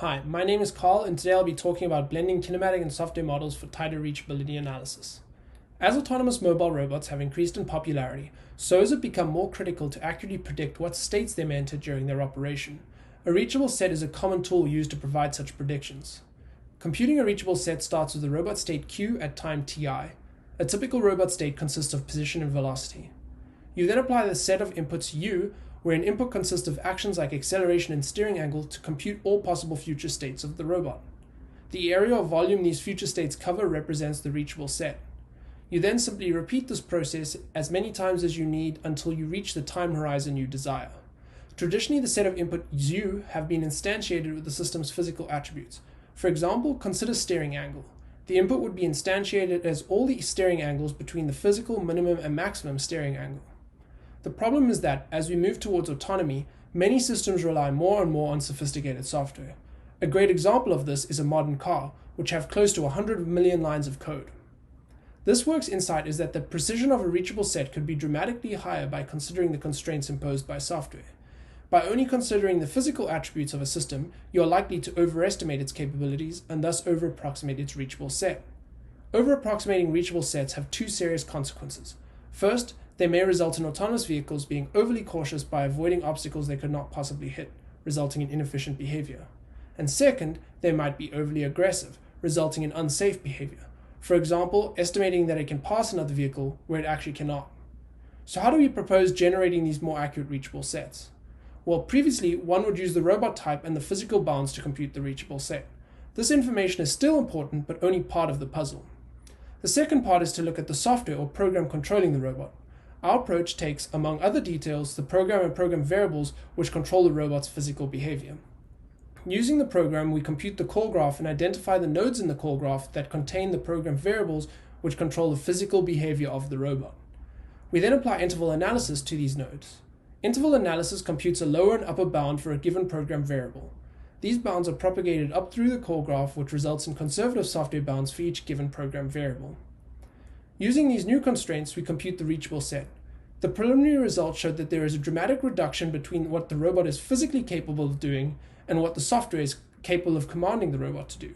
Hi, my name is Carl, and today I'll be talking about blending kinematic and software models for tighter reachability analysis. As autonomous mobile robots have increased in popularity, so has it become more critical to accurately predict what states they may enter during their operation. A reachable set is a common tool used to provide such predictions. Computing a reachable set starts with a robot state Q at time ti. A typical robot state consists of position and velocity. You then apply the set of inputs U, where an input consists of actions like acceleration and steering angle to compute all possible future states of the robot. The area of volume these future states cover represents the reachable set. You then simply repeat this process as many times as you need until you reach the time horizon you desire. Traditionally, the set of input U have been instantiated with the system's physical attributes. For example, consider steering angle. The input would be instantiated as all the steering angles between the physical minimum and maximum steering angle. The problem is that, as we move towards autonomy, many systems rely more and more on sophisticated software. A great example of this is a modern car, which have close to 100 million lines of code. This work's insight is that the precision of a reachable set could be dramatically higher by considering the constraints imposed by software. By only considering the physical attributes of a system, you are likely to overestimate its capabilities and thus over-approximate its reachable set. Over-approximating reachable sets have two serious consequences. First, they may result in autonomous vehicles being overly cautious by avoiding obstacles they could not possibly hit, resulting in inefficient behavior. And second, they might be overly aggressive, resulting in unsafe behavior. For example, estimating that it can pass another vehicle where it actually cannot. So how do we propose generating these more accurate reachable sets? Well, previously, one would use the robot type and the physical bounds to compute the reachable set. This information is still important, but only part of the puzzle. The second part is to look at the software or program controlling the robot. Our approach takes, among other details, the program and program variables which control the robot's physical behavior. Using the program, we compute the call graph and identify the nodes in the call graph that contain the program variables which control the physical behavior of the robot. We then apply interval analysis to these nodes. Interval analysis computes a lower and upper bound for a given program variable. These bounds are propagated up through the call graph, which results in conservative software bounds for each given program variable. Using these new constraints, we compute the reachable set. The preliminary results showed that there is a dramatic reduction between what the robot is physically capable of doing and what the software is capable of commanding the robot to do.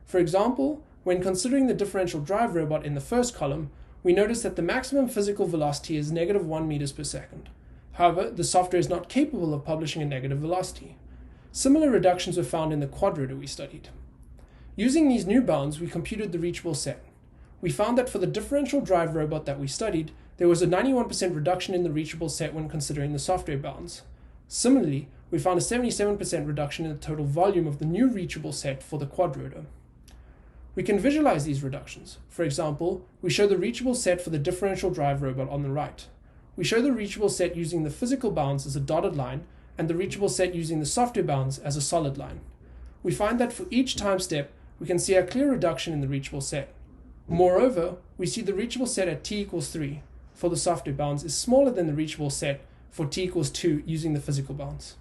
For example, when considering the differential drive robot in the first column, we notice that the maximum physical velocity is -1 meters per second. However, the software is not capable of publishing a negative velocity. Similar reductions were found in the quadrotor we studied. Using these new bounds, we computed the reachable set. We found that for the differential drive robot that we studied, there was a 91% reduction in the reachable set when considering the software bounds. Similarly, we found a 77% reduction in the total volume of the new reachable set for the quadrotor. We can visualize these reductions. For example, we show the reachable set for the differential drive robot on the right. We show the reachable set using the physical bounds as a dotted line and the reachable set using the software bounds as a solid line. We find that for each time step, we can see a clear reduction in the reachable set. Moreover, we see the reachable set at t equals 3 for the software bounds is smaller than the reachable set for t equals 2 using the physical bounds.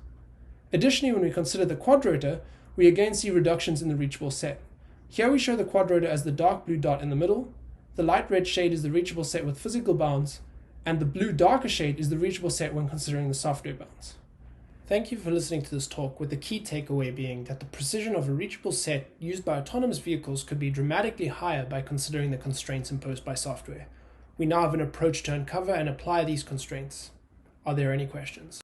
Additionally, when we consider the quadrotor, we again see reductions in the reachable set. Here we show the quadrotor as the dark blue dot in the middle, the light red shade is the reachable set with physical bounds, and the blue darker shade is the reachable set when considering the software bounds. Thank you for listening to this talk, with the key takeaway being that the precision of a reachable set used by autonomous vehicles could be dramatically higher by considering the constraints imposed by software. We now have an approach to uncover and apply these constraints. Are there any questions?